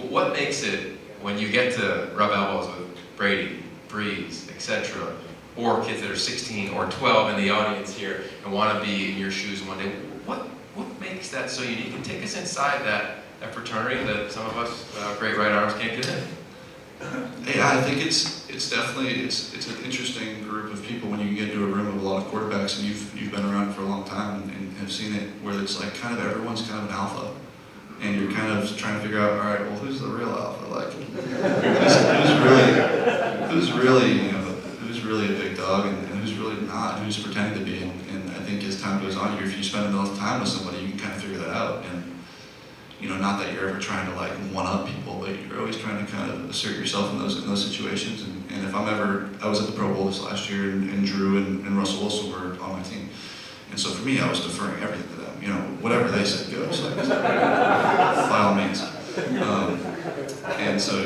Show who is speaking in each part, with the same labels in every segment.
Speaker 1: what makes it, when you get to rub elbows with Brady, Breeze, etc., or kids that are 16 or 12 in the audience here and want to be in your shoes one day, what makes that so unique? And take us inside that fraternity that some of us great right arms can't get in.
Speaker 2: Yeah, I think it's definitely it's an interesting group of people when you get into a room with a lot of quarterbacks and you've been around for a long time and have seen it, where it's like kind of everyone's kind of an alpha, and you're kind of trying to figure out, all right, well, who's the real alpha? Like who's really a big dog and who's really not, who's pretending to be. And I think as time goes on, if you spend enough time with somebody, you can kind of figure that out. And not that you're ever trying to like one-up people, but you're always trying to kind of assert yourself in those situations. And if I was at the Pro Bowl this last year, and Drew and Russell Wilson were on my team. And so for me, I was deferring everything to them. Whatever they said goes, like, by all means. And so,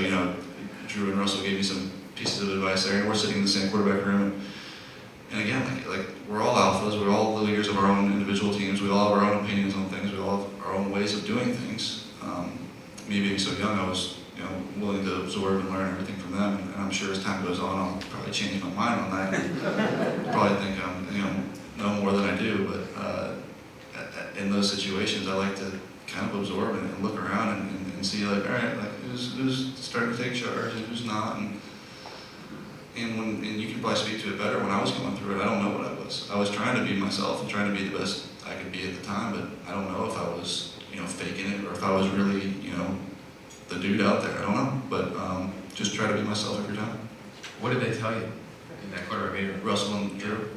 Speaker 2: Drew and Russell gave me some pieces of advice there, and we're sitting in the same quarterback room. And again, like we're all alphas, we're all the leaders of our own individual teams, we all have our own opinions on things, we all have our own ways of doing things. Me being so young, I was willing to absorb and learn everything from them, and I'm sure as time goes on, I'll probably change my mind on that. Probably think I'm know more than I do, but in those situations, I like to kind of absorb and look around and see, like, all right, like who's starting to take charge and who's not. And you can probably speak to it better. When I was going through it, I don't know what I was. I was trying to be myself and trying to be the best I could be at the time, but I don't know if I was, faking it or if I was really, the dude out there. I don't know, but just try to be myself every time.
Speaker 1: What did they tell you in that quarterback meeting?
Speaker 2: Russell and Drew.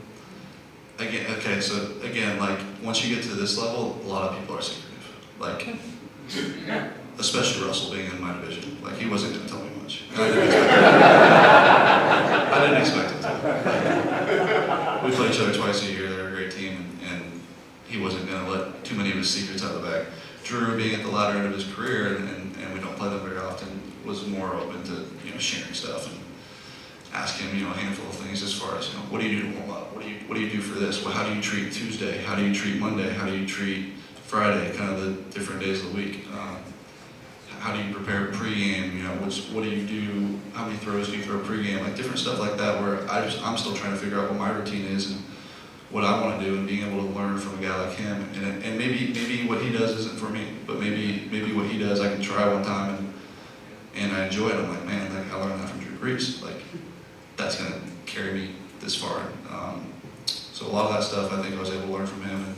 Speaker 2: Again, like once you get to this level, a lot of people are secretive. Like, especially Russell being in my division. Like he wasn't going to tell me much. I didn't expect it to. We play each other twice a year. They're a great team, and he wasn't going to let too many of his secrets out of the bag. Drew, being at the latter end of his career, and we don't play them very often, was more open to sharing stuff and ask him a handful of things as far as what do you do to warm up? What do you do for this? How do you treat Tuesday? How do you treat Monday? How do you treat Friday? Kind of the different days of the week. How do you prepare pregame? What do you do? How many throws do you throw pregame? Like different stuff like that, where I'm still trying to figure out what my routine is and what I want to do, and being able to learn from a guy like him. And maybe what he does isn't for me, but maybe what he does I can try one time and I enjoy it. I'm like, man, like I learned that from Drew Brees. Like that's gonna carry me this far. So a lot of that stuff I think I was able to learn from him,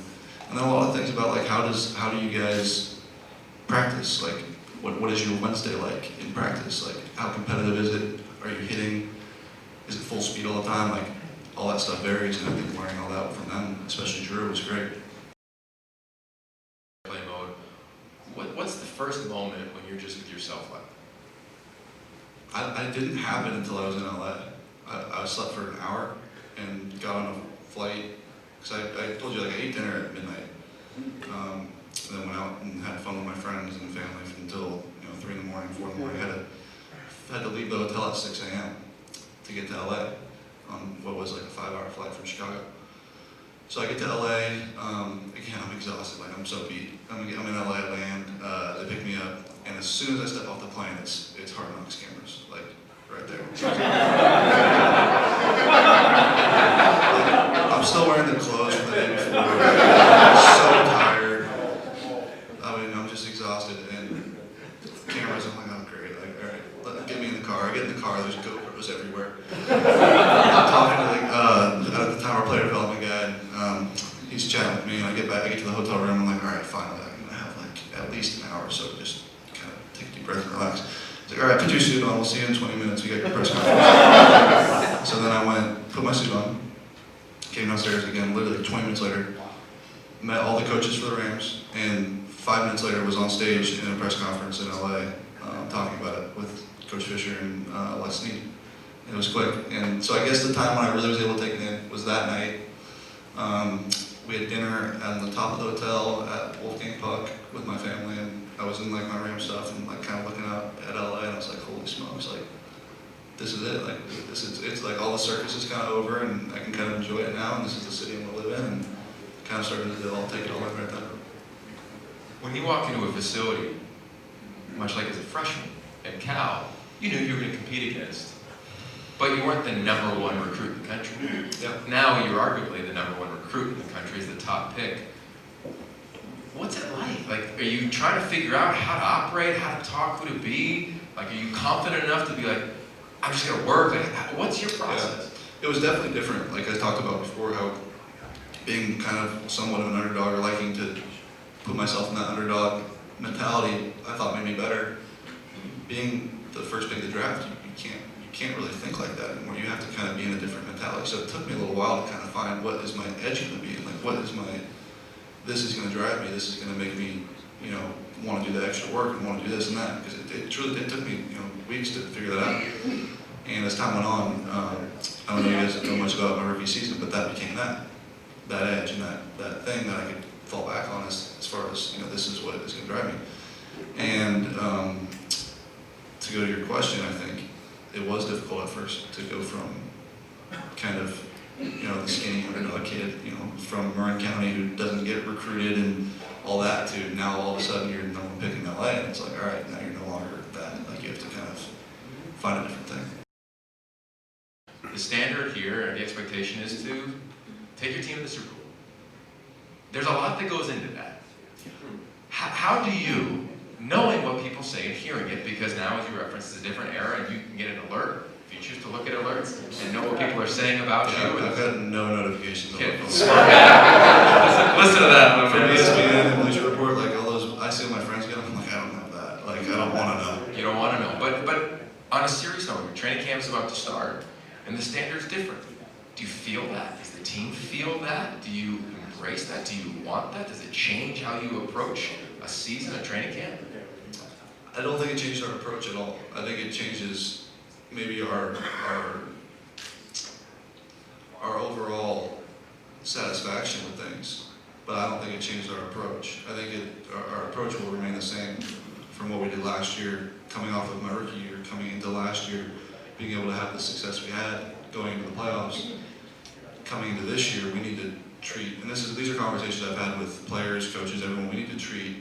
Speaker 2: and then a lot of things about like how do you guys practice? Like what is your Wednesday like in practice? Like how competitive is it? Are you hitting? Is it full speed all the time? Like all that stuff varies, and I think learning all that from them, especially Drew, was great.
Speaker 1: Play mode. What's the first moment when you're just with yourself like?
Speaker 2: I didn't have it until I was in LA. I slept for an hour and got on a flight, because I told you, like, I ate dinner at midnight. And then went out and had fun with my friends and family until 3 in the morning, 4 in the morning. I had to leave the hotel at 6 a.m. to get to LA on what was like a 5-hour flight from Chicago. So I get to LA, again, I'm exhausted, like I'm so beat. I'm in LA, I land, they pick me up, and as soon as I step off the plane, it's Hard Knocks cameras, like right there. I'm still wearing the clothes from the day before. I'm so tired. I'm just exhausted, and cameras, I'm like, oh great, like, all right, get me in the car. I get in the car, there's GoPros everywhere. I'm talking to at the time our player development guy, and he's chatting with me, and I get to the hotel room, I'm like, all right, finally, I'm gonna have like at least an hour or so to just kind of take a deep breath and relax. He's like, all right, put your suit on, we'll see you in 20 minutes, we got your press conference. So then I went, put my suit on, came downstairs again, literally 20 minutes later, met all the coaches for the Rams, and 5 minutes later was on stage in a press conference in LA, talking about it with Coach Fisher and Les Snead. It was quick, and so I guess the time when I really was able to take it in was that night. We had dinner at the top of the hotel at Wolfgang Puck with my family, and I was in like my Ram stuff and like kind of looking out at LA, and I was like, holy smokes, like this is it, like it's like all the circus is kind of over, and I can kind of enjoy it now, and this is the city I'm gonna live in, and kind of started to take it all in right then.
Speaker 1: When you walk into a facility, much like as a freshman at Cal, you knew you were going to compete against. But you weren't the number one recruit in the country.
Speaker 2: Yep.
Speaker 1: Now you're arguably the number one recruit in the country, is the top pick. What's it like? Like, are you trying to figure out how to operate, how to talk, who to be? Like, are you confident enough to be like, I'm just gonna work? Like, what's your process?
Speaker 2: Yeah. It was definitely different. Like I talked about before, how being kind of somewhat of an underdog, or liking to put myself in that underdog mentality, I thought made me better. Being the first pick of the draft, you can't really think like that anymore. You have to kind of be in a different mentality. So it took me a little while to kind of find what is my edge going to be, and like what is my, this is going to drive me, this is going to make me, you know, want to do the extra work and want to do this and that, because it truly took me, you know, weeks to figure that out. And as time went on, I don't know if you guys know much about my rookie season, but that became that edge and that thing that I could fall back on as far as, you know, this is what is going to drive me. And to go to your question, I think it was difficult at first to go from kind of, you know, the skinny underdog kid, you know, from Marin County who doesn't get recruited and all that, to now all of a sudden you're the number one pick in LA, and it's like, all right, now you're no longer that. Like, you have to kind of find a different thing.
Speaker 1: The standard here, and the expectation is to take your team to the Super Bowl. There's a lot that goes into that. How do you, knowing what people say and hearing it, because now, as you referenced, it's a different era and you can get an alert if you choose to look at alerts and know what people are saying about you.
Speaker 2: I've had no notifications.
Speaker 1: Okay, smart guy. Listen to that.
Speaker 2: From ESPN and Bleacher Report, like all those, I see all my friends get them, I'm like, I don't have that. Like, I don't want to know.
Speaker 1: You don't want to know. But on a serious note, training camp's about to start and the standard's different. Do you feel that? Does the team feel that? Do you embrace that? Do you want that? Does it change how you approach a season, a training camp?
Speaker 2: I don't think it changed our approach at all. I think it changes maybe our overall satisfaction with things, but I don't think it changed our approach. I think our approach will remain the same from what we did last year, coming off of my rookie year, coming into last year, being able to have the success we had going into the playoffs. Coming into this year, we need to treat, and these are conversations I've had with players, coaches, everyone, we need to treat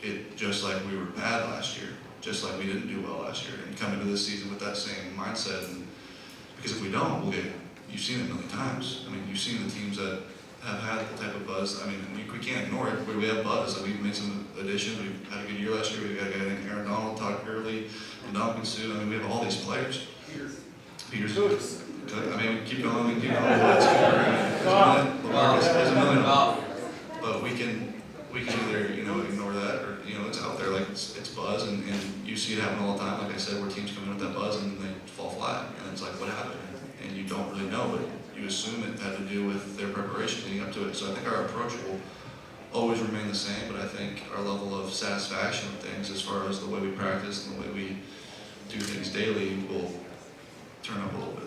Speaker 2: it just like we were bad last year, just like we didn't do well last year, and come into this season with that same mindset. And because if we don't, we'll get, you've seen it a million times. I mean, you've seen the teams that have had the type of buzz. I mean, we can't ignore it. We have buzz. Like, we've made some additions. We've had a good year last year. We've got a guy named Aaron Donald, Todd Gurley, and Dominican Sue. I mean, we have all these players. Peter's. I mean, we keep going. We keep going. Lamar is a million. But we can either, you know, ignore that, or, you know, it's out there. Like, it's buzz, and you see it happen all the time. Like I said, where teams come in with that buzz and they fall flat, and it's like, what happened? And you don't really know, but you assume it had to do with their preparation leading up to it. So I think our approach will always remain the same, but I think our level of satisfaction with things, as far as the way we practice and the way we do things daily, will turn up a little bit.